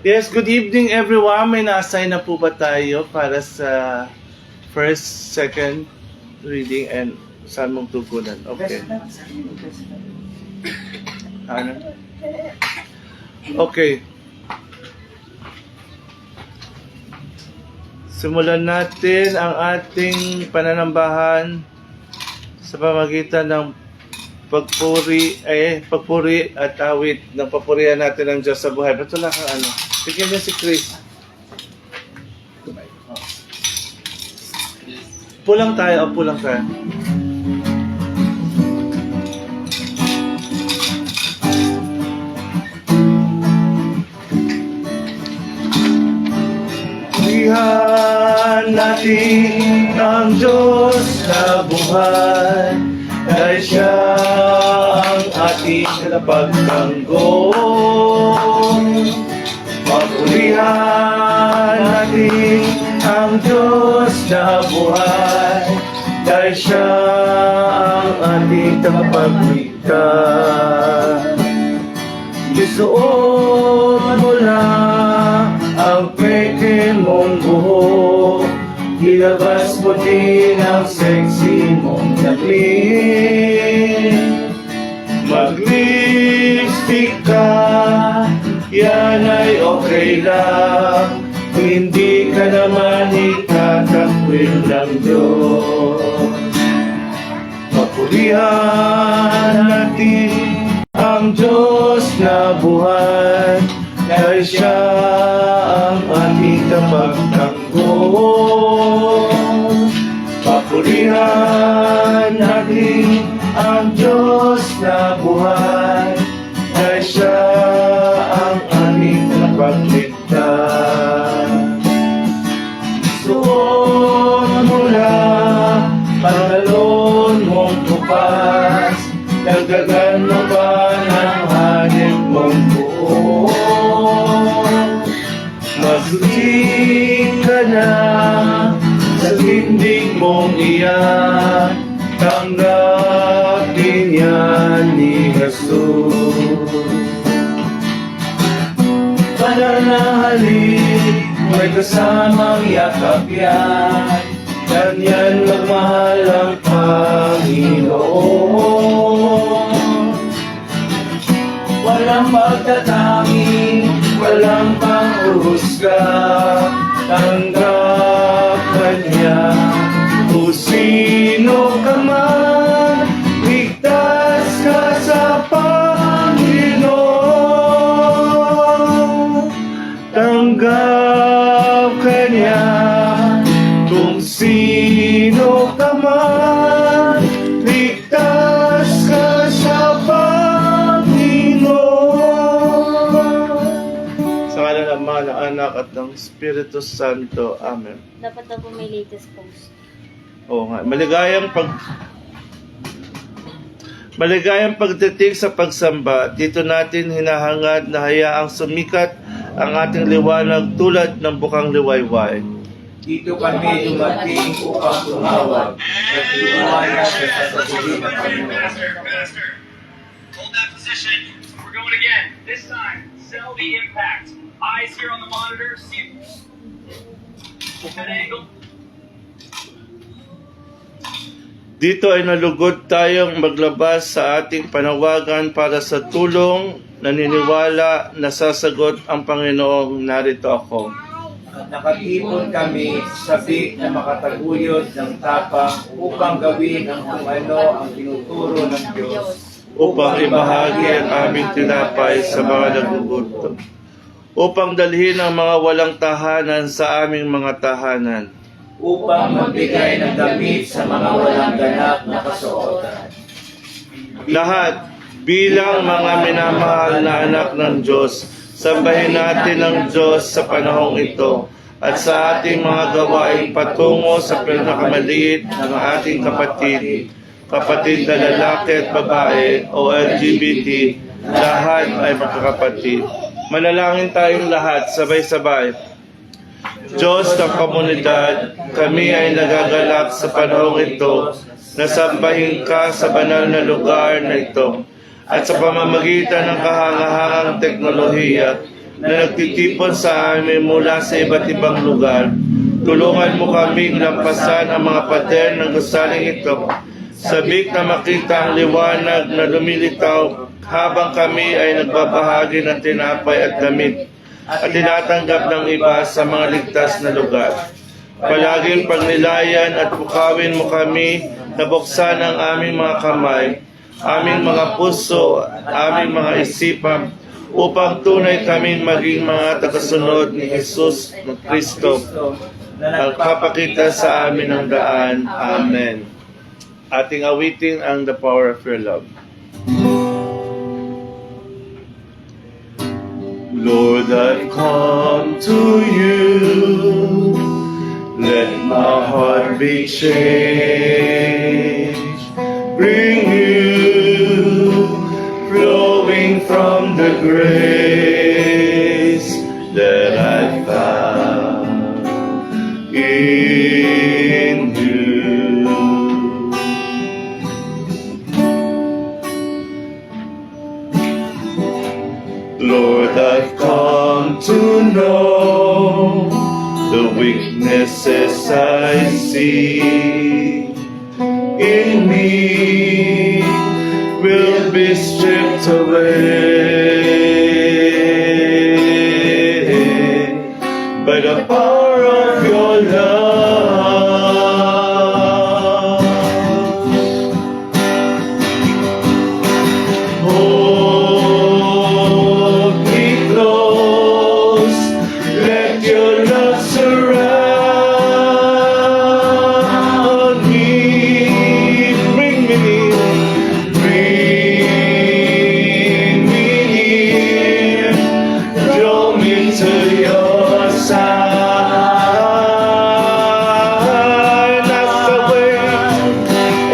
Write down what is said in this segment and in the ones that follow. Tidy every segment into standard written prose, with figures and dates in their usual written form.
Yes, good evening everyone. May na-assign na po ba tayo para sa first, second reading and saan mong tugunan? Okay. Ano? Okay. Simulan natin ang ating pananambahan sa pamagitan ng pagpuri at awit ng papurihan natin ng Diyos sa buhay. Ba't wala kang ano? Bigyan niya si Chris. Pulang tayo. Purihan natin ang Diyos na buhay, dahil siya ang ating pagtanggol. Papurihan natin ang Diyos na buhay, dahil siya ang ating tagapagligtas. Isuot mo na ang peke mong buhok, ilabas mo din ang sexy mong damit. Mag-lipstick ka, yan ay okay lang, kung hindi ka naman itatakwil ng Diyos. Papurihan natin ang Diyos na buhay, dahil siya ang ating kapagtanggol. Papurihan natin ang Diyos na buhay, dahil siya ang ating kapagligtas. Suot mo na pantalon mong tupas, dagdagan mo ba ng hanip mong buo? Magsulit ka na sa tindig mong iyan, tanggapin yan ni Jesus. Pananahalik, may kasamang yakap yan, ganyan magmahal ang Panginoon. Walang pagtatangi, walang pang-uhusga, tanggap ka niya. Kung sino ka man, ligtas ka sa Panginoon. Tanggap ka niya. Kung sino ka man, ligtas ka sa ng Ama, ng Anak at ng Espiritu Santo. Amen. Dapat daw po may latest post. Oo nga. Maligayang pagdating sa pagsamba. Dito natin hinahangad na hayaang sumikat ang ating liwanag tulad ng bukang liwayway. Dito kami dumating upang tumawag at liwanag sa sasabihin ng Panginoon. Hold that position. We're going again. This time, sell the impact. Eyes here on the monitor. See that angle. Dito ay nalugod tayong maglabas sa ating panawagan para sa tulong, naniniwala na sasagot ang Panginoong narito ako. At nakatipon kami sa big na makataguyod ng tapang upang gawin ang kung ano ang tinuturo ng Diyos. Upang ibahagi ang aming tinapay sa mga nagugutom. Upang dalhin ang mga walang tahanan sa aming mga tahanan. Upang magbigay ng damit sa mga walang ganap na kasuotan. Lahat bilang mga minamahal na anak ng Diyos, sambahin natin ang Diyos sa panahong ito at sa ating mga gawain patungo sa pinakamaliit ng ating kapatid na lalaki at babae o LGBT, lahat ay magkakapatid. Manalangin tayong lahat, sabay-sabay. Diyos ng komunidad, kami ay nagagalak sa panahong ito na sambahin ka sa banal na lugar na ito at sa pamamagitan ng kahangahangang teknolohiya, na nagtitipon sa amin mula sa iba't ibang lugar. Tulungan mo kaming lampasan ang mga pader ng gusaling ito. Sabik na makita ang liwanag na lumilitaw habang kami ay nagbabahagi ng tinapay at damit at tinatanggap ng iba sa mga ligtas na lugar. Palaging pagnilayan at pukawin mo kami na buksan ang aming mga kamay, aming mga puso, aming mga isipan, upang tunay kaming maging mga tagasunod ni Jesus na Kristo, ang kapakita sa amin ng daan. Amen. Ating awitin ang The Power of Your Love. Lord, I've come to you. Let my heart be changed. Bring you, flowing from the grace that I found in you. Lord, I've come to know the weaknesses I see in me will be stripped away by the power of your love. Hold me close, let your love surround me. Bring me near, draw me to your side. That's the way,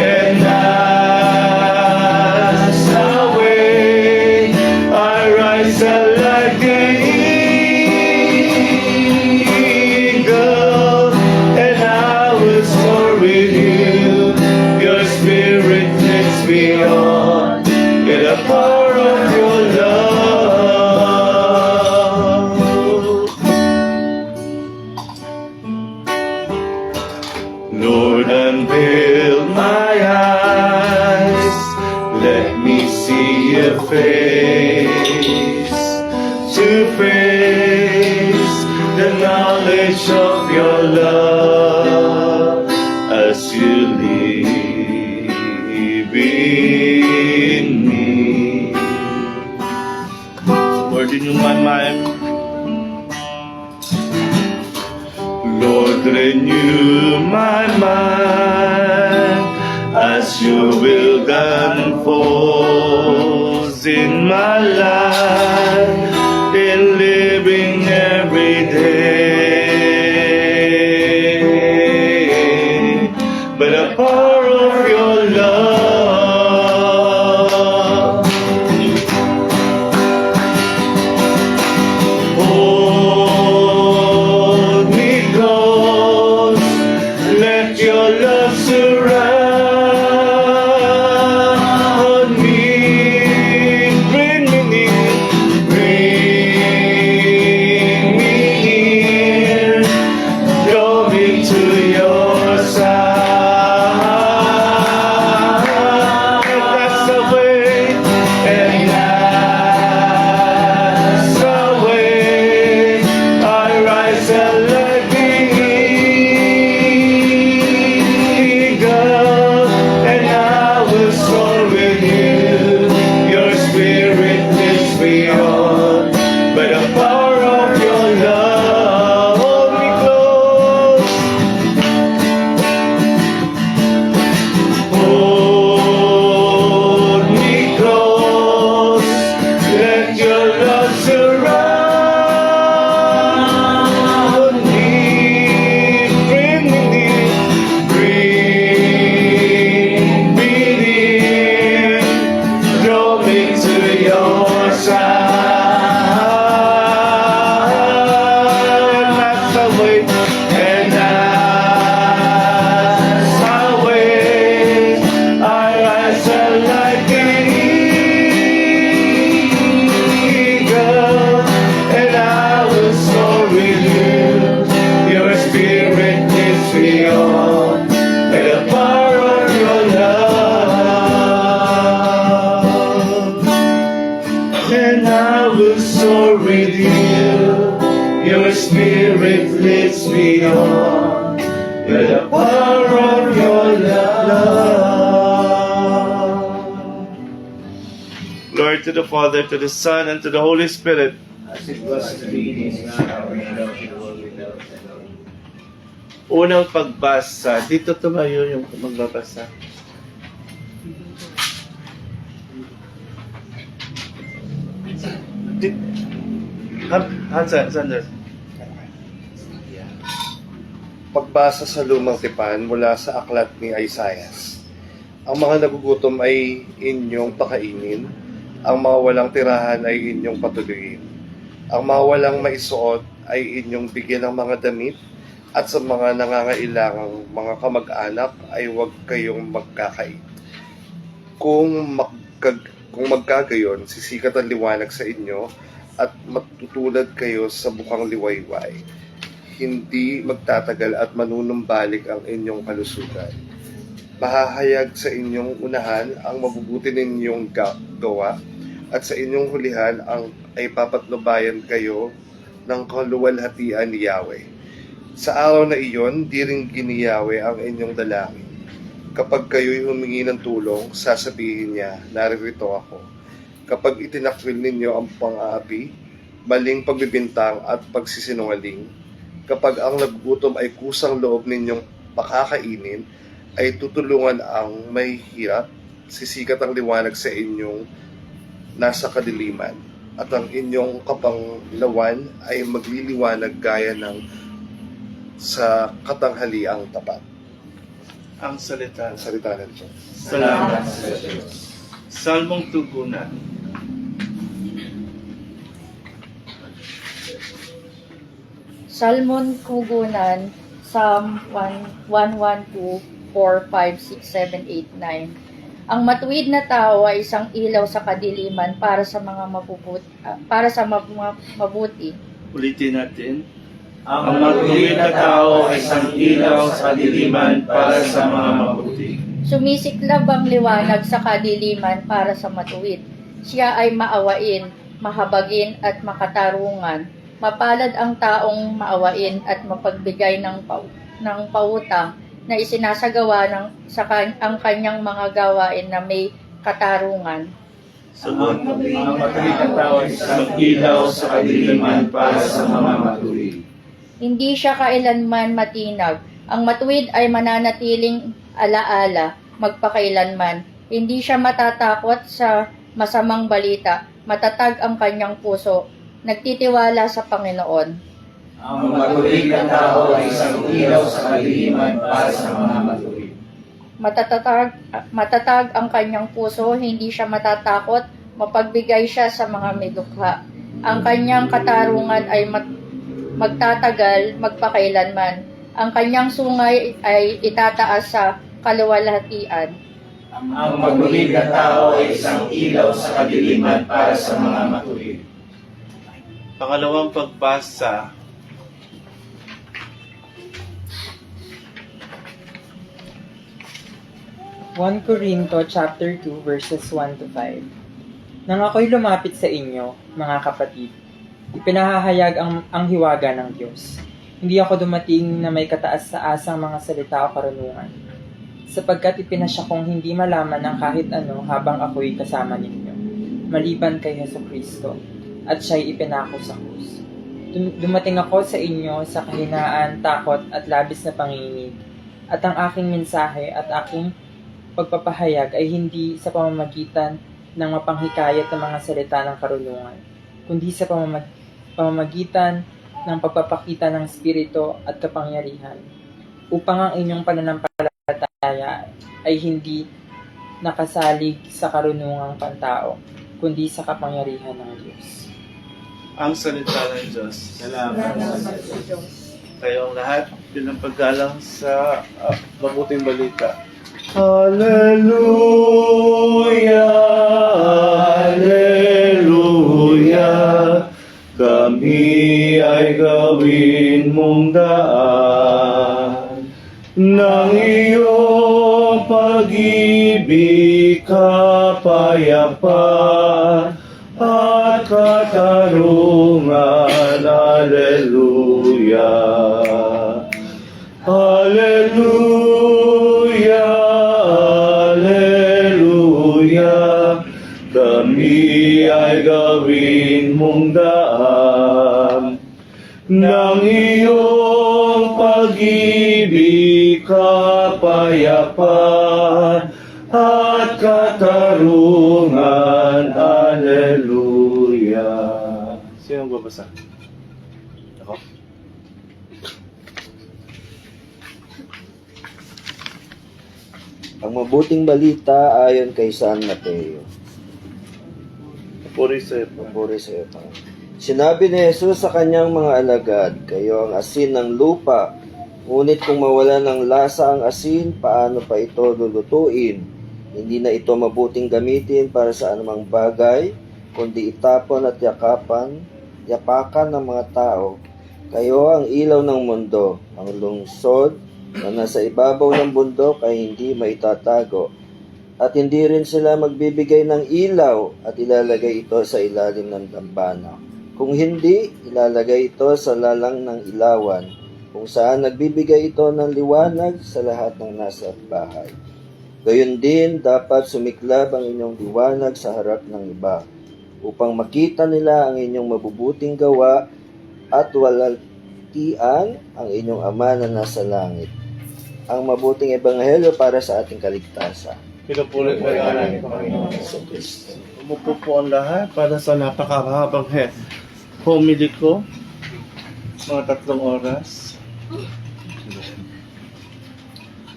and that's the way I rise like an eagle, and I will soar with you. Your spirit takes me on in the power of your love. Lord, unveil my eyes, let me see your face, to face the knowledge of your love as you live in me. Lord, in my mind, Lord, renew my mind as your will unfolds in my life, in living every day. By the power of your love, hold me close, let your love surround me. Bring me near, bring will. Your spirit leads me on with the power of your love. Glory to the Father, to the Son, and to the Holy Spirit. As it was in the beginning, now, and now, and will be without end. Unang pagbasa. Dito tumayo yung magbabasa. Sander. Pagbasa sa lumang tipan mula sa aklat ni Isaias. Ang mga nagugutom ay inyong pakainin, ang mga walang tirahan ay inyong patuloyin. Ang mga walang maisuot ay inyong bigyan ng mga damit, at sa mga nangangailangang mga kamag-anak ay huwag kayong magkakait. Kung magkagayon, sisikat ang liwanag sa inyo at matutulad kayo sa bukang liwayway. Hindi magtatagal at manunumbalik ang inyong kalusugan. Mahahayag sa inyong unahan ang mabubuti ninyong gawa, at sa inyong hulihan ay papatnubayan kayo ng kaluwalhatian ni Yahweh. Sa araw na iyon, di rin giniyawe ang inyong dalangin. Kapag kayo'y humingi ng tulong, sasabihin niya, naririto ako. Kapag itinakwil ninyo ang pang-aapi, maling pagbibintang at pagsisinungaling, kapag ang nagugutom ay kusang loob ninyong pakakainin, ay tutulungan ang may hirap, sisikat ang liwanag sa inyong nasa kadiliman, at ang inyong kapanglawan ay magliliwanag gaya ng sa katanghaliang tapat. Ang salita. Ang salita ng Diyos. Salamat sa Diyos. Salmong Tugunan. Salmon Tugunan, Psalm 112, 4, 5, 6, 7, 8, 9. Ang matuwid na tao ay isang ilaw sa kadiliman para sa mga mabuti. Ulitin natin. Ang matuwid na tao ay isang ilaw sa kadiliman para sa mga mabuti. Sumisiklab ang liwanag sa kadiliman para sa matuwid. Siya ay maawain, mahabagin at makatarungan. Mapalad ang taong maawain at mapagbigay ng pautang na isinasagawa ang kanyang mga gawain na may katarungan. Sagot. Ang matuwid na tao ay isang ilaw sa kadiliman para sa mga matuwid. Hindi siya kailanman matinag. Ang matuwid ay mananatiling alaala, magpakailanman. Hindi siya matatakot sa masamang balita. Matatag ang kanyang puso. Nagtitiwala sa Panginoon. Ang matuwid na tao ay isang ilaw sa kadiliman para sa mga matuwid. Matatag ang kanyang puso. Hindi siya matatakot. Mapagbigay siya sa mga midukha. Ang kanyang katarungan ay magtatagal, magpakailanman. Ang kanyang sungay ay itataas sa kaluwalhatian. Ang matuwid na tao ay isang ilaw sa kadiliman para sa mga matuwid. Pangalawang pagbasa. Corinto chapter 2 verses 1 to 5. Nang ako'y lumapit sa inyo, mga kapatid, ipinahahayag ang hiwaga ng Diyos. Hindi ako dumating na may kataas-taasang mga salita o karunungan, sapagkat ipinasya kong hindi malaman ng kahit ano habang ako'y kasama ninyo, maliban kay Jesucristo, at siya'y ipinako sa krus. Dumating ako sa inyo sa kahinaan, takot at labis na panginginig, at ang aking mensahe at aking pagpapahayag ay hindi sa pamamagitan ng mapanghikayat ng mga salita ng karunungan, kundi sa pamamagitan ng pagpapakita ng Espiritu at kapangyarihan, upang ang inyong pananampalataya ay hindi nakasalig sa karunungang pantao, kundi sa kapangyarihan ng Diyos. Ang salita ng Diyos. Salamat sa Diyos. Kayong lahat, bilang paggalang sa mabuting balita. Hallelujah, Hallelujah, kami ay gawin mong daan ng iyong pag-ibig, kapayapaan at katarungan. ng iyong pag-ibig, kapayapaan at katarungan. Alleluia. Sino ang babasa? Ako? Ang mabuting balita ayon kay San Mateo. Puri sa iyo. Papuri sa iyo, Panginoon. Sinabi ni Jesus sa kanyang mga alagad, kayo ang asin ng lupa. Ngunit kung mawala ng lasa ang asin, paano pa ito lulutuin? Hindi na ito mabuting gamitin para sa anumang bagay, kundi itapon at yapakan ng mga tao. Kayo ang ilaw ng mundo, ang lungsod na nasa ibabaw ng bundok ay hindi maitatago. At hindi rin sila magbibigay ng ilaw at ilalagay ito sa ilalim ng dambana. Kung hindi, ilalagay ito sa lalang ng ilawan, kung saan nagbibigay ito ng liwanag sa lahat ng nasa bahay. Gayon din, dapat sumiklab ang inyong liwanag sa harap ng iba, upang makita nila ang inyong mabubuting gawa at walaltian ang inyong Ama na nasa langit. Ang mabuting ebanghelyo para sa ating kaligtasan. Pinupuri ko ang ating Panginoon Hesus Kristo. Umupo po ang lahat para sa napakahabang homily ko. Mga 3 oras.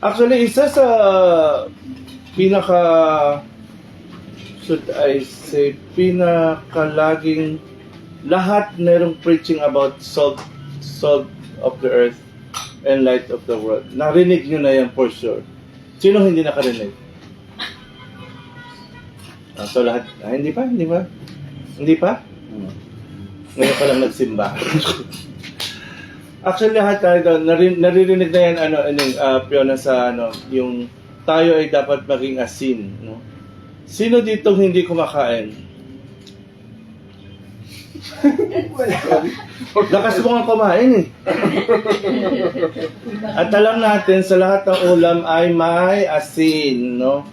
Actually, isa sa should I say, pinakalaging lahat merong preaching about salt of the earth and light of the world. Narinig nyo na yan for sure. Sino hindi nakarinig? So lahat, hindi pa? Hindi pa? Ngayon pa lang nagsimba. Actually, lahat tayo, naririnig na yan, Fiona, sa, yung tayo ay dapat maging asin, no? Sino dito hindi kumakain? Lakas mo nga kumain, eh. At alam natin, sa lahat ng ulam ay may asin, no?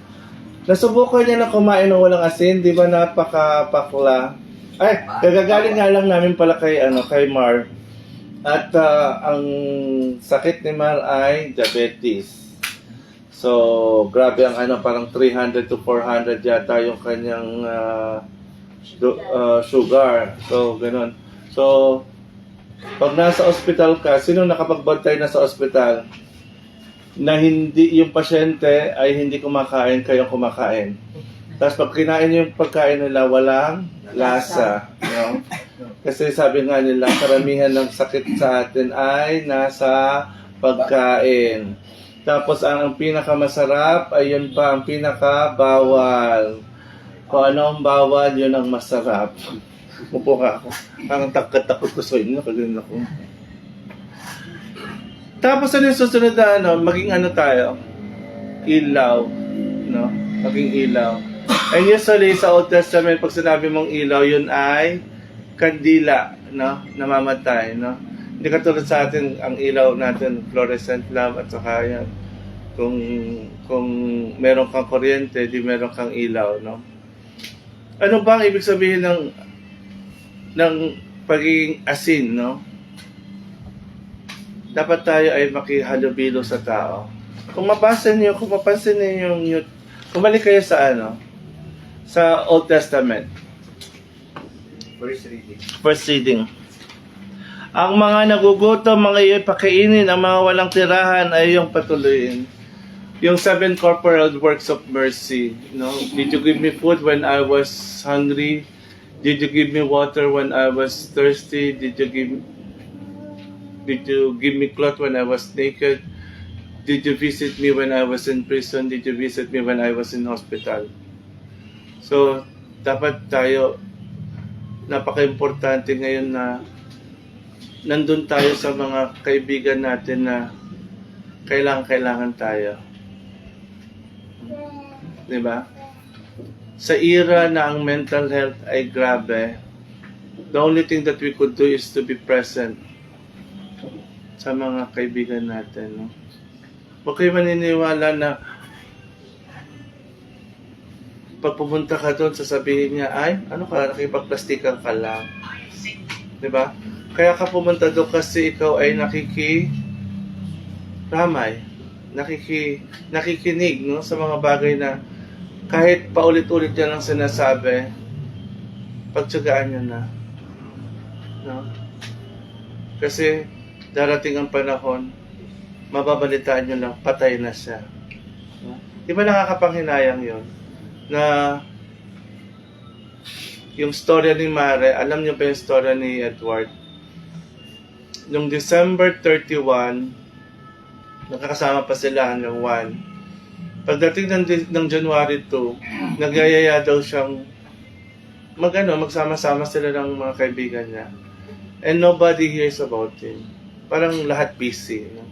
Nasubukan niya na kumain ng walang asin, di ba napakapakla? Ay, kagagaling nga lang namin pala kay Mar. At ang sakit ni Mar ay diabetes. So, grabe ang parang 300 to 400 yata yung kanyang sugar. So, ganun. So, pag nasa ospital ka, sino nakapagbantay na sa ospital? Na hindi yung pasyente ay hindi kumakain, kayo kumakain. Tapos pag kinain yung pagkain nila, walang lasa. No? Kasi sabi nga nila, karamihan ng sakit sa atin ay nasa pagkain. Tapos ang pinakamasarap ay yun pa, ang pinakabawal. Kung ano ang bawal, yun ang masarap. Upo ka ako. Ang takot ko sa inyo, kaganoon ako. Tapos ano yung susunod na maging tayo? Ilaw. No? Maging ilaw. And usually sa Old Testament, pag sinabi mong ilaw, yun ay kandila, no? Namamatay, no? Hindi katulad sa atin, ang ilaw natin, fluorescent lamp, at saka yan. Kung meron kang kuryente, di meron kang ilaw, no? Ano ba ang ibig sabihin ng pagiging asin, no? Dapat tayo ay makihalubilo sa tao. Kung mapansin niyo yung bumalik kayo sa sa Old Testament. First reading. Ang mga nagugutom, mga iyo'y pakainin, ang mga walang tirahan ay iyong patuloyin. Yung 7 corporal works of mercy. No? Did you give me food when I was hungry? Did you give me water when I was thirsty? Did you give me clothes when I was naked? Did you visit me when I was in prison? Did you visit me when I was in hospital? So, dapat tayo, napaka-importante ngayon na nandun tayo sa mga kaibigan natin na kailangan tayo. Diba? Sa era na ang mental health ay grabe, the only thing that we could do is to be present sa mga kaibigan natin, no? Huwag kayo maniniwala na pag pumunta ka doon, sasabihin niya, ay, nakipagplastikan ka lang. Diba? Kaya ka pumunta doon kasi ikaw ay nakikinig, no, sa mga bagay na kahit paulit-ulit yan ang sinasabi, pagtsagaan nyo na. No? Kasi darating ang panahon, mababalitaan nyo lang, patay na siya. No? Di ba nakakapanghinayang yon na yung storya ni Mare, alam niyo ba yung storya ni Edward? Noong December 31, nakakasama pa sila hanggang 1. Pagdating ng January 2, nagyayaya daw siyang magsama-sama sila ng mga kaibigan niya. And nobody hears about him. Parang lahat busy. No?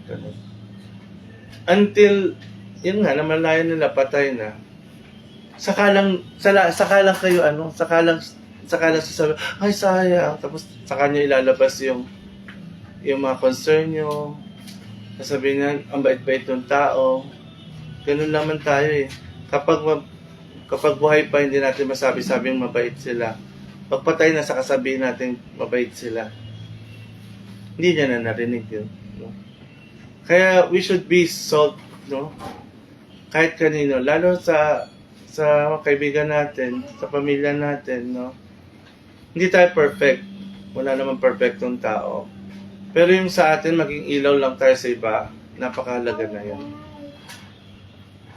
Until, yun nga, namalayan nila, patay na. Saka lang kayo, saka lang sasabi, ay sayang. Tapos saka niyo ilalabas yung mga concern nyo. Sasabihin niya, ang bait-bait ng tao. Ganun naman tayo eh. Kapag buhay pa, hindi natin masabi-sabing mabait sila. Pagpatay na sa kasabihin natin, mabait sila. Hindi niya na narinig yun. No? Kaya we should be salt, no? Kahit kanino, lalo sa kaibigan natin, sa pamilya natin, no? Hindi tayo perfect. Wala naman perfectong tao. Pero yung sa atin, maging ilaw lang tayo sa iba, napakahalaga na yun.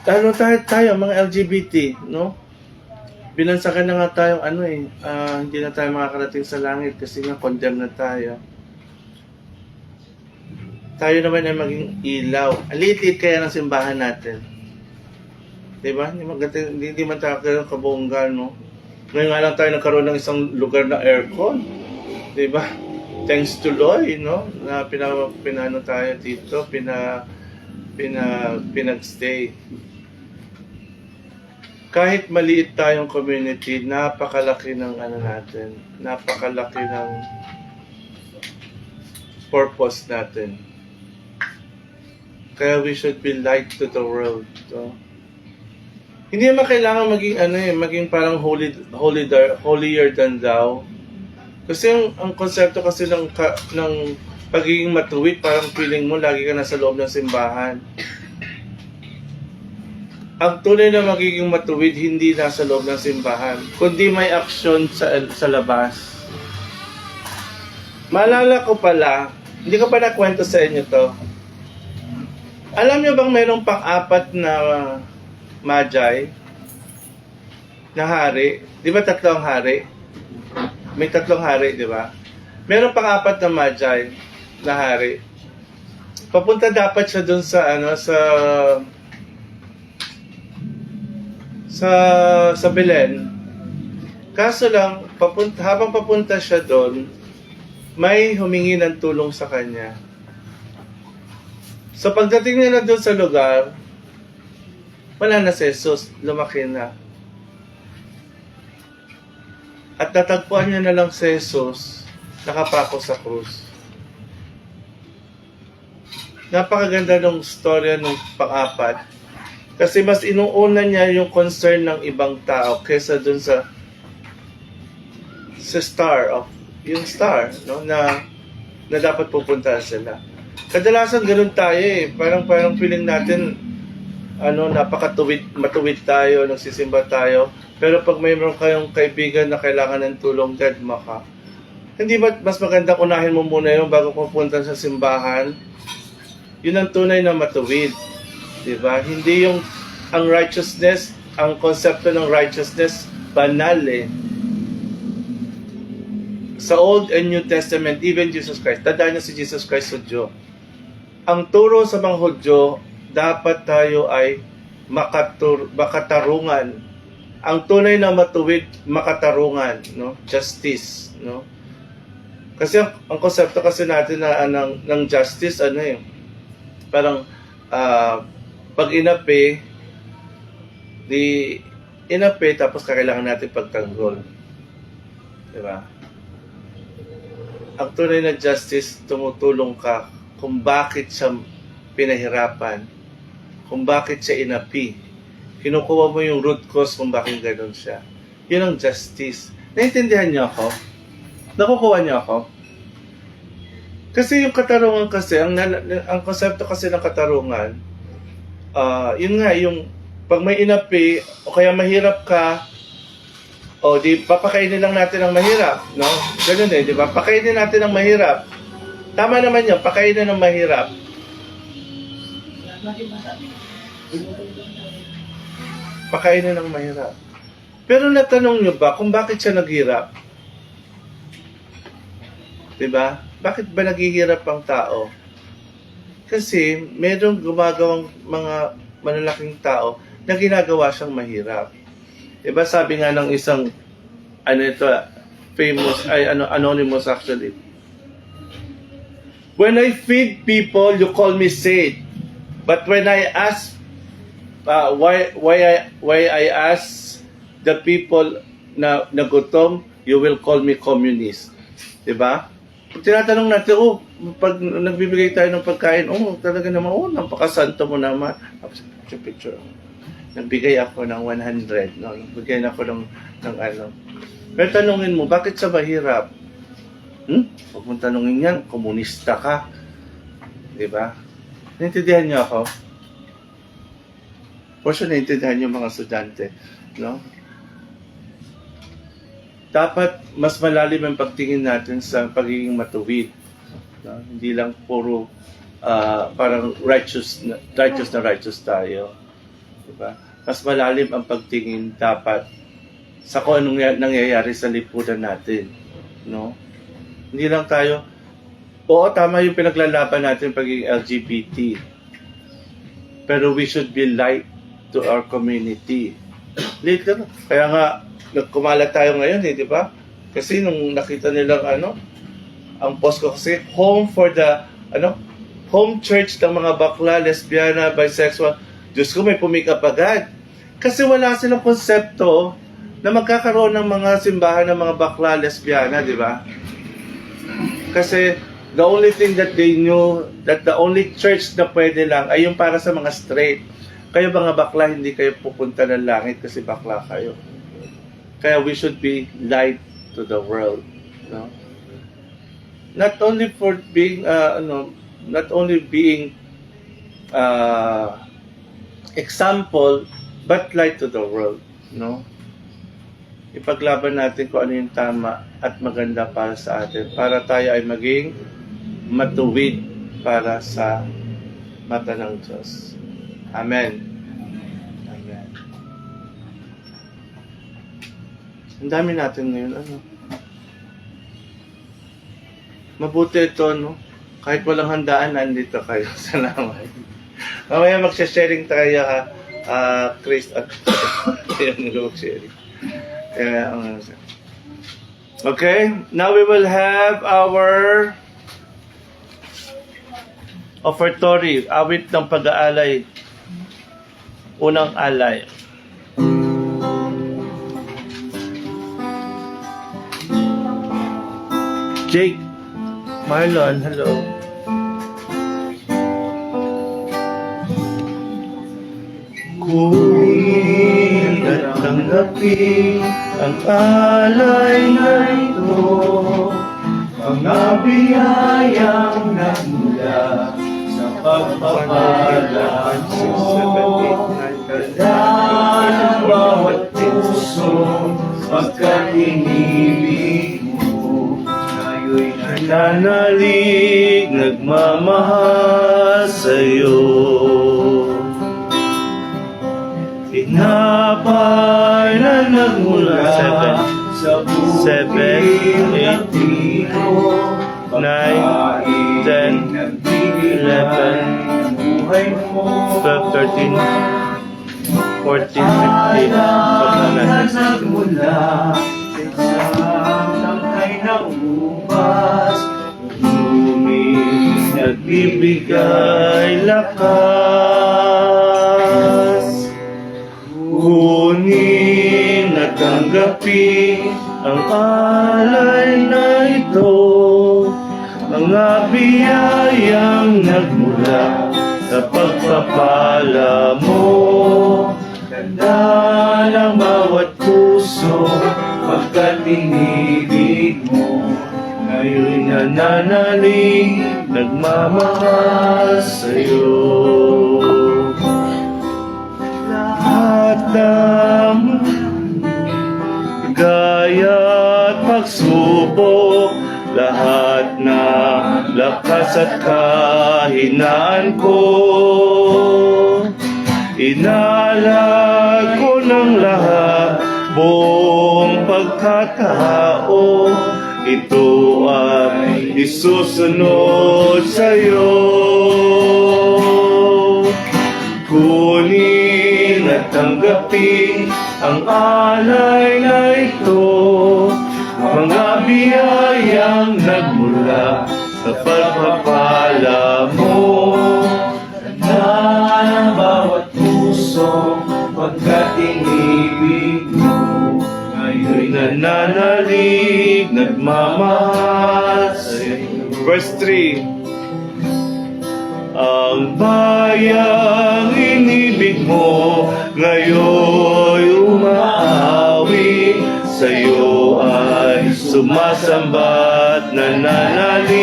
Lalo tayo, mga LGBT, no? Binansakan na nga tayong hindi na tayo makakarating sa langit kasi nga condemn na tayo. Tayo naman ay maging ilaw. Alitit kaya ng simbahan natin. Diba? Hindi man tayo kabongga, no? Ngayon nga lang tayo nagkaroon ng isang lugar na aircon. Diba? Thanks to Loy, no? Na pinano tayo dito, pinagstay. Kahit maliit tayong community, napakalaki ng natin. Napakalaki ng purpose natin. Kaya we should be light to the world. No? Hindi naman kailangan maging parang holier than thou. Kasi ang konsepto kasi ng pagiging matuwid, parang feeling mo lagi ka nasa loob ng simbahan. Ang tunay na magiging matuwid, hindi nasa loob ng simbahan, kundi may aksyon sa labas. Maalala ko pala, hindi ko pa nakwento sa inyo to. Alam niyo bang mayroong pang-apat na Magi na hari? Di ba tatlong hari? May tatlong hari, di ba? Meron pang-apat na Magi na hari. Papunta dapat siya dun sa sa Belen. Kaso lang, habang papunta siya doon, may humingi ng tulong sa kanya. So pagdating nila doon sa lugar, wala na si Jesus, lumaki na. At natagpuan niya na lang si Jesus, nakapako sa krus. Napakaganda ng storya ng pang-apat. Kasi mas inuuna niya yung concern ng ibang tao kaysa dun sa star, yung star, no, na dapat pupunta sila. Kadalasan ganun tayo eh. Parang feeling natin matuwid tayo, nagsisimba tayo. Pero pag mayroon kayong kaibigan na kailangan ng tulong, dedma ka. Hindi ba mas maganda unahin mo muna yun bago pupunta sa simbahan? Yun ang tunay na matuwid. Diba? Hindi yung ang righteousness, ang konsepto ng righteousness, banal eh. Sa Old and New Testament, even Jesus Christ, tandaan niyo si Jesus Christ Hudyo. Ang turo sa mga Hudyo, dapat tayo ay makatarungan. Ang tunay na matuwid, makatarungan, no? Justice, no? Kasi ang konsepto kasi natin ng justice, parang pag inapi, tapos kakailangan natin pagtanggol. Diba? Ang tunay na justice, tumutulong ka kung bakit siya pinahirapan, kung bakit siya inapi. Kinukuha mo yung root cause kung bakit gano'n siya. Yun ang justice. Naintindihan niyo ako? Nakukuha niyo ako? Kasi yung katarungan kasi, ang konsepto kasi ng katarungan, yun nga, yung pag may inapi, o kaya mahirap ka, o di papakainin lang natin ang mahirap, no? Ganun eh, di ba? Pakainin natin ang mahirap. Tama naman yun, pakainin ang mahirap. Pakainin ang mahirap. Pero natanong nyo ba kung bakit siya naghirap? Di ba? Bakit ba naghihirap ang tao? Kasi merong gumagawang mga malalaking tao na ginagawa siyang mahirap. Diba sabi nga ng isang anonymous actually. When I feed people, you call me saint. But when I ask why I ask the people na gutom, you will call me communist. Diba? Tinatanong natin, pag nagbibigay tayo ng pagkain, talaga naman, napakasanto mo naman. Picture. Nagbigay ako ng 100, no? Nagbigay ako ng ano. Pero tanungin mo, bakit sa mahirap? Huwag mong tanungin yan, komunista ka. Diba? Naintindihan niyo ako? For sure, naintindihan niyo mga estudyante, no? Dapat mas malalim ang pagtingin natin sa pagiging matuwid. No? Hindi lang puro parang righteous na righteous tayo. Diba? Mas malalim ang pagtingin dapat sa kung anong nangyayari sa lipunan natin. No? Hindi lang tayo, tama yung pinaglalaban natin pagiging LGBT. Pero we should be light to our community. Later, kaya nga, nagkumalat tayo ngayon di ba? Kasi nung nakita nilang ang post ko kasi home for the home church ng mga bakla, lesbiana, bisexual. Diyos ko, may pumikap agad. Kasi wala silang konsepto na magkakaroon ng mga simbahan ng mga bakla, lesbiana, di ba? Kasi the only thing that they knew, that the only church na pwede lang ay yung para sa mga straight. Kayo mga bakla, hindi kayo pupunta ng langit kasi bakla kayo. Kaya we should be light to the world, no? Not only for being example, but light to the world, no? Ipaglaban natin kung ano yung tama at maganda para sa atin, para tayo ay maging matuwid para sa mata ng Diyos. Amen. Ang dami natin ngayon, mabuti ito, no? Kahit walang handaan, nandito kayo. Salamat. Mamaya magsha-sharing tayo, Chris. Ayan, mag-sharing. Okay, now we will have our offertory, awit ng pag-aalay. Unang alay. Jake, Marlon, hello. Kunin at tanggapin ang alay na ito, mga biyayang nagmula sa pagpapala mo. Tandaan ang bawat puso, pagkat inibig mo. Nananalig, nagmamahal sa'yo. Tinapay na nagmula sa buhay ng tino. 9, 10, 11, 12, 13, 14, 15. Nagmula sa isang tangkay ng ubas, nagbibigay lakas. Kunin at tanggapin ang alay na ito, mga biyayang nagmula sa pagpapala mo. Ganda ng bawat puso, pagkat inibig mo. Ngayon'y nananalig, nagmamahal sa'yo. Lahat ng gaya at pagsubok, lahat na lakas at kahinaan ko, inalag ko ng lahat, buong pagkatao, ito ay isusunod sa'yo. Kunin at tanggapin ang alay na ito, mga biyayang nagmula sa pagpapala mo. Tandaan ang bawat puso, pagkat inibig mo. Ngayon'y nananalig, nagmamahal sa'yo. Verse 3. Ang bayang inibig mo, ngayon'y umaawi, sa'yo ay sumasamba't nananalig.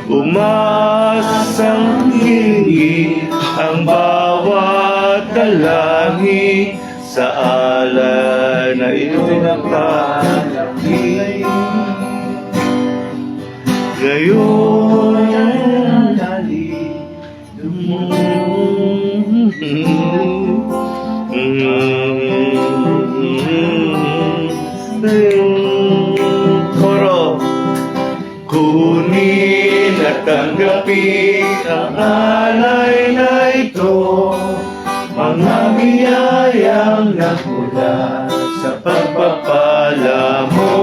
Umasang hilingi ang bawat dalangin, sa alay na ito'y nakalaki. Ngayon ay nananalig mo. Koro, kunin at tanggapin ang alay na ito, mga biyayang nagmula sa pagpapala mo.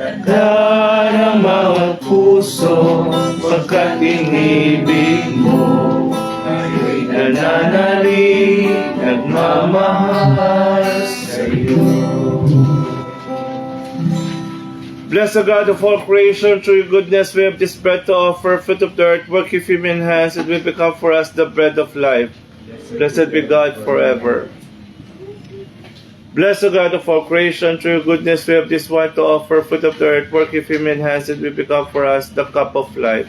Tandaan ang mga puso, pagkat inibig mo. Ngayon'y nananalig, nagmamahal sa'yo. Bless the God of all creation, through your goodness we have this bread to offer, fruit of the earth, work of human hands, it will become for us the bread of life. Blessed be God forever. Bless the God of all creation, through your goodness we have this wine to offer, fruit of the earth, work of human hands, it will become for us the cup of life.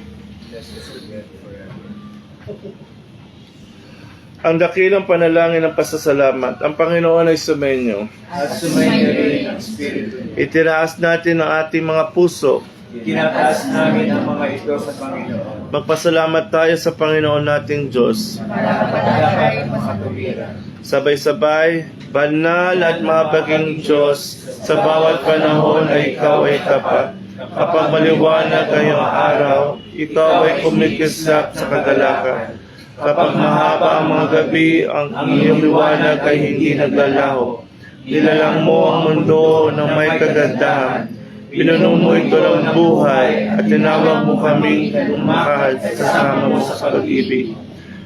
Ang dakilang panalangin ng pasasalamat, ang Panginoon ay sumainyo. At sumainyo rin ang Espiritu. Itinaas natin ang ating mga puso. Tinataas namin ang mga ito sa Panginoon. Magpasalamat tayo sa Panginoon nating Diyos. Dapat ang mga tuwiran. Sabay-sabay, banal at mabaging Diyos, sa bawat panahon ay ikaw ay tapat. Kapag maliwanag ay ang araw, ikaw ay kumikislap sa kagalakan. Kapag mahaba ang mga gabi, ang iyong liwanag ay hindi naglalaho. Nilalang mo ang mundo ng may kagandahan. Pinuno mo ito ng buhay at tinawag mo kaming lumahad kasama mo sa pag-ibig.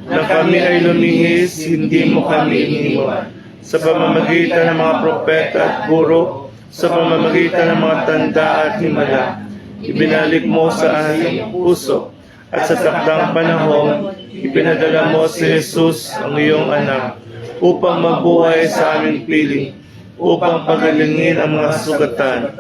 Nang kami ay lumihis, hindi mo kami iniwan. Sa pamamagitan ng mga propeta at guro, sa pamamagitan ng mga tanda at himala, ibinalik mo sa aming puso. At sa takdang panahon, ipinadala mo si Jesus, ang iyong anak, upang mabuhay sa aming piling, upang pagalingin ang mga sugatan,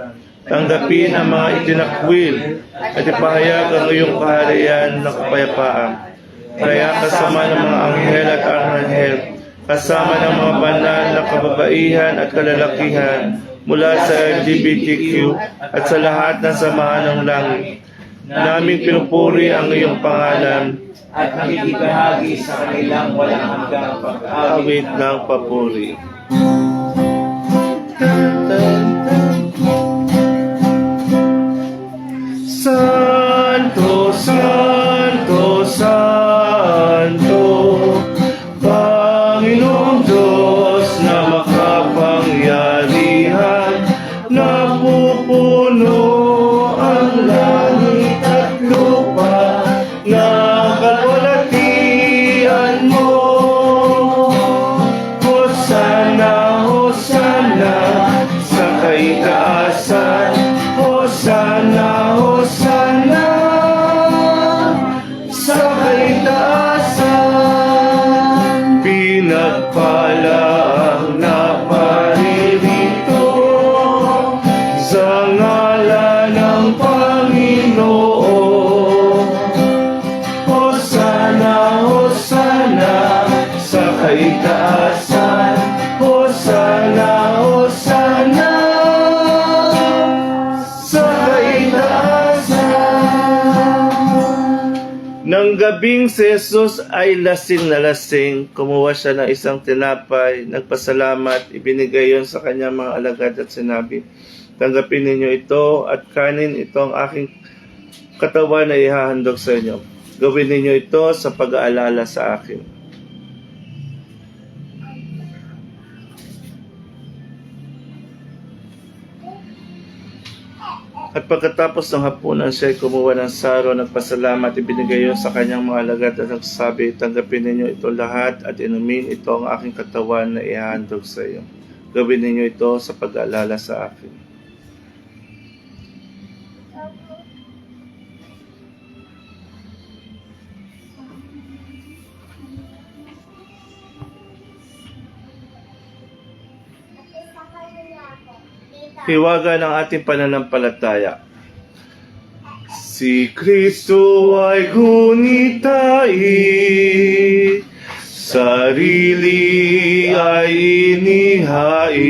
tanggapin ang mga itinakwil, at ipahayag ang iyong kaharian ng kapayapaan. Kaya kasama ng mga anghel at arhanghel, kasama ng mga banal na kababaihan at kalalakihan, mula sa LGBTQ at sa lahat ng samahan ng langit, naming pinupuri ang iyong pangalan at nakikibahagi sa kanilang walang hanggang pag-awit. awit ng papuri. Santo, Santo, Santo, Panginoong Diyos na makapangyarihan, napupuno ang langit at lupa ng kalwalhatian mo. Hosana, Hosana sa kaitaasan, Hosana, Hosana Nang gabing si Jesus ay lasing na lasing, kumuha siya ng isang tinapay, nagpasalamat, ibinigay yon sa kanyang mga alagad at sinabi, tanggapin ninyo ito at kanin ito ang aking katawan na ihahandog sa inyo. Gawin ninyo ito sa pag-aalala sa akin. At pagkatapos ng hapunan siya ay kumuha ng saro, nagpasalamat, ibinigay yon sa kanyang mga alagad at nagsabi, tanggapin ninyo ito lahat at inumin ito ang aking katawan na ihahandog sa iyo. Gawin ninyo ito sa pag-aalala sa akin. Hiwaga ng ating pananampalataya. Si Kristo ay gunitay, sarili ay inihain,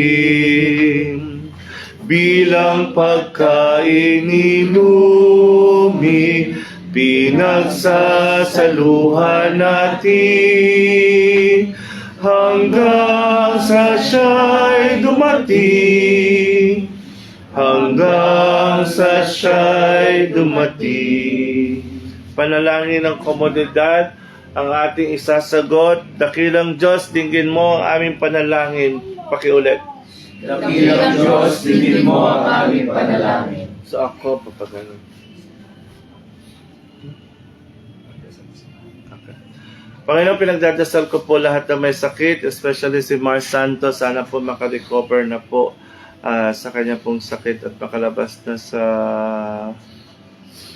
bilang pagkain inumi, pinagsasaluhan natin, hanggang sa siya'y dumating, hanggang sa siya'y dumating. Panalangin ng komunidad, ang ating isasagot. Dakilang Diyos, dinggin mo ang aming panalangin. Pakiulit. Dakilang Diyos, dinggin mo ang aming panalangin. So ako, papagano. Okay. Panginoon, pinagdadasal ko po lahat na may sakit, especially si Mar Santos. Sana po makarecover na po sa kanya pong sakit at makalabas na sa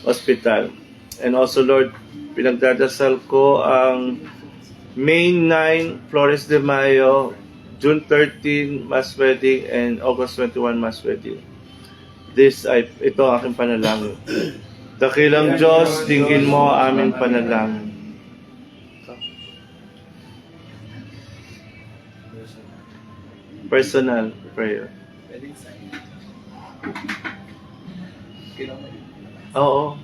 ospital. And also, Lord, pinagdadasal ko ang May 9, Flores de Mayo, June 13, Mass Wedding, and August 21, Mass Wedding. Ito ang aking panalangin. Dakilang Diyos, dinggin mo ang aming panalangin. Personal prayer. Oo.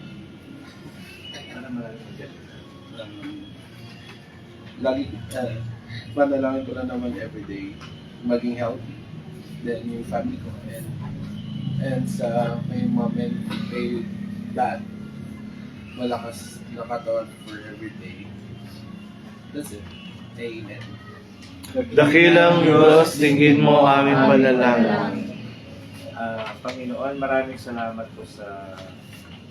Lagi, panalangin ko na naman everyday, maging healthy, then yung family ko, and sa may mom and may dad, malakas na katawan for everyday. That's it. Amen. Dakilang Diyos, dinggin mo ang aming panalangin. Panginoon, maraming salamat po sa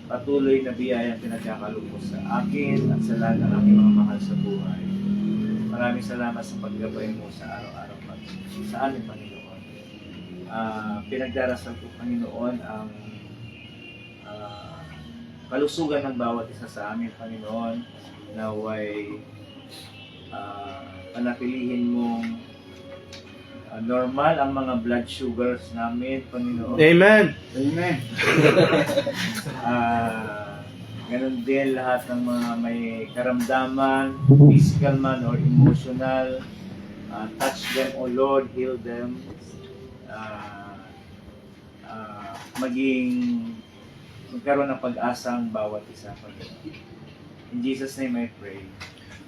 patuloy na biyayang pinagkakaloob sa akin at sa lahat ng aking mga mahal sa buhay. Maraming salamat sa paggabay mo sa araw-araw sa amin, Panginoon. Pinagdarasal ko, Panginoon, ang kalusugan ng bawat isa sa amin, Panginoon, naway panatilihin mong normal ang mga blood sugars namin, Panginoon. Amen. Amen. Ganun din lahat ng mga may karamdaman, physical man or emotional. Touch them, O Lord, heal them. Magkaroon ng pag-asa ang bawat isa, Panginoon. In Jesus' name I pray.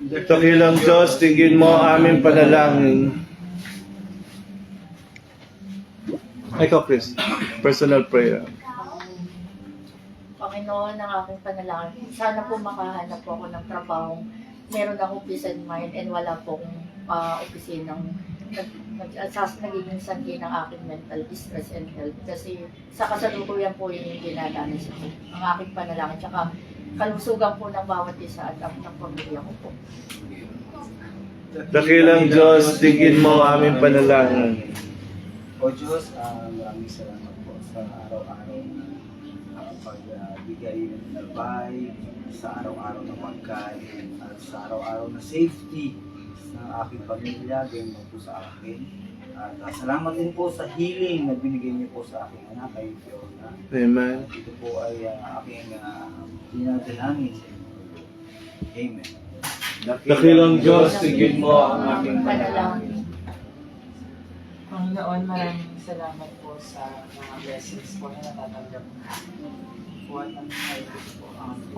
Dakilang Diyos, dinggin mo ang aming panalangin. Ikaw, Chris. Personal prayer. Panginoon, ang aking panalangin. Sana po makahanap po ako ng trabaho. Meron akong peace and mind and wala pong opisinang nagiging sanhi ng aking mental distress and health. Kasi sa kasalukuyan po yun yung dinadanas ko. Ang aking panalangin. Tsaka kalusugan po ng bawat isa at ng pamilya ko po. Dakilang Diyos, dinggin mo ang aming panalangin. O Diyos, maraming salamat po sa araw-araw na pagbigay ng nabay, sa araw-araw na pagkain, at sa araw-araw na safety ng aking pamilya, ganyan po sa akin. At salamat din po sa healing na binigay niyo po sa aking anak, kay Fiona. Amen. Ito po ay aking dinadalangin sa inyo. Amen. Dakilang Diyos, dinggin mo ang aming panalangin. Panginoon, maraming salamat po sa mga blessings po na natatanggap ko. po at ang Bible po.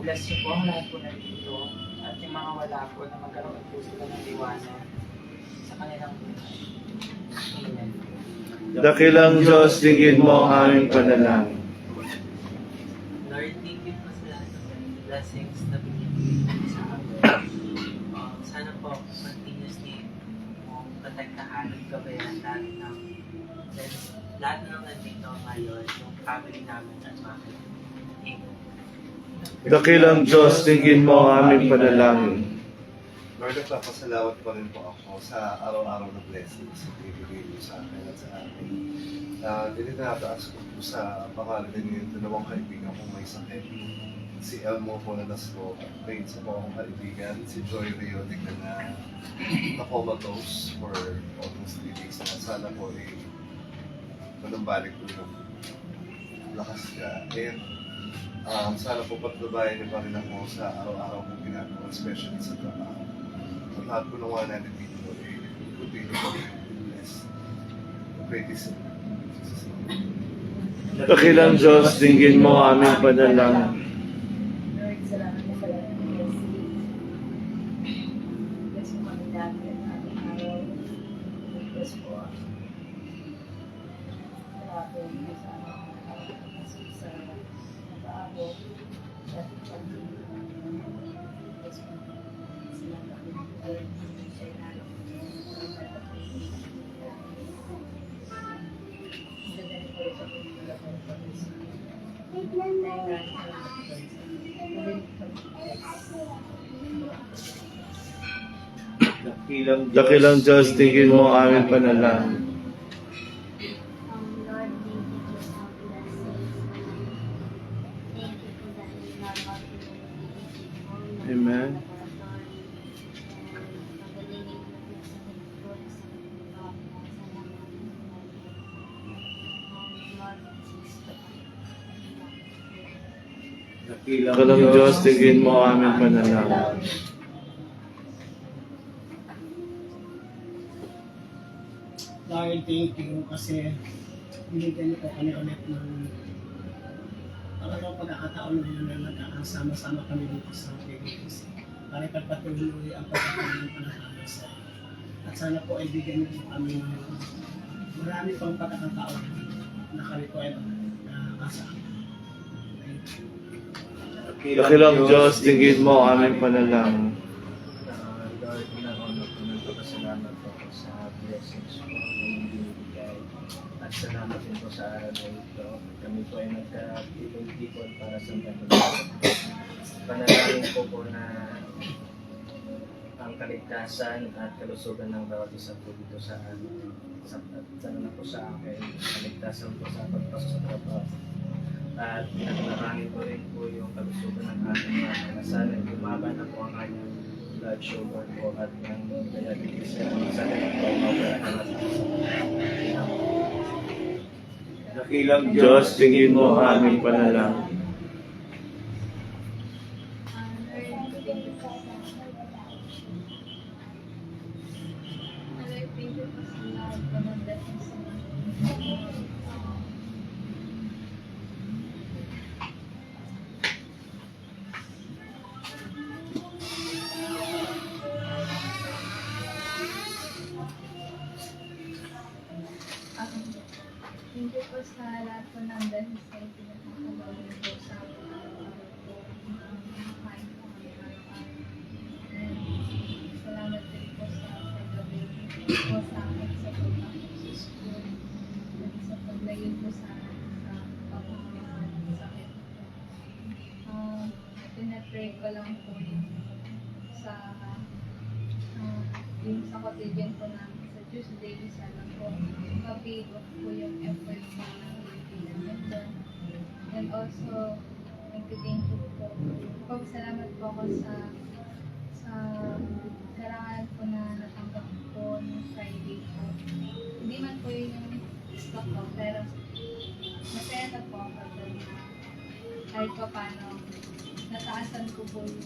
Bless niyo po ang lahat po na dito at yung mga wala po na magkaroon po sila ng liwanag sa kanilang buhay. Amen. Dakilang Diyos, digin mo ang aming panalangin. Lord, thank you po sa lahat ng blessings na binibigay mo sa amin. Sana po, continuously mong protektahan at gabayan lahat ng nandito ngayon, yung family namin at mga kaibigan. Dakilang Diyos, digin mo ang aming panalangin. Lord, nagpapasalamat pa rin po ako sa araw-araw na blessings na ibigay niyo sa akin at sa akin. Dinitataas ko po sa pangalan ninyo yung dalawang kaibigan kong may sakit. Si Elmo po na naslo at may isa po akong kaibigan, si Joy Rio na na-comatose for almost 3 days na. Sana po manumbalik po yung lakas ka. And sana po patnubayan niyo pa rin ako sa araw-araw kong ginagawa, especially sa trabaho. At lahat po ng mga natin dito, continue po bless. Praise Dakilang Diyos, digin mo ang aming panalangin. Lord, salamat po sa lahat ng blessing. Bless mo kami dati at ating araw. Bless po ang marami mo sa sa nag-aabot at bless mo sila kami sa inalo. Dakilang Diyos, digin mo ang aming panalangin. Lord, thank you for some blessings. Thank you for dahil nabag mo. Amen. Dakilang Diyos, digin mo ang aming panalangin. Lord, thank you kasi binigyan niyo po kami ulit ng talagang pagkakataon ngayon na nagkakasama-sama kami dito sa Pilipinas para ipagpatuloy ang pagkakaroon sa at sana po ay bigyan niyo po kami ng marami pang pagkakataon na kami po ay kasama. Dakilang Diyos, digin mo ang aming panalangin. Lord, pinag-honor ko ng pagkasalamat po sa blessings po na binibigay. At salamat din po sa araw na ito. Kami po ay nagkatipon-tipon para sa mga panalangin ko po na ang kaligtasan at kalusugan ng bawat isa po dito sa amin. Sana na po sa akin, kaligtasan po sa pagpasok sa trabaho. At pinakalangin ko rin po yung kalusugan ng ating mga kasana. Bumaba na po ang kanyang blood sugar po at ng diabetes. Sana po mawala na Dakilang Diyos, digin mo ang aming panalangin. Thank you po sa lahat po ng blessings na ipinagkakalorin po sa araw-araw po. Makain po kami araw-araw. And salamat din po sa paggabi po sa akin sa pagpapasok sa school. At sa paglayin po sa akin sa pagpapakaman ng sakit po. Pinapray ko lang po sa yung sa cotidian po namin sa Tuesday, sana po ma-pay off po yung effort po ng Pilipinas ito. And also, nag-thank you po. Salamat po ako sa karangalan po na natanggap po ng Friday po. Hindi man po yun yung stock ko, pero masaya na po ako doon na kahit pa paano, nataasan ko po yung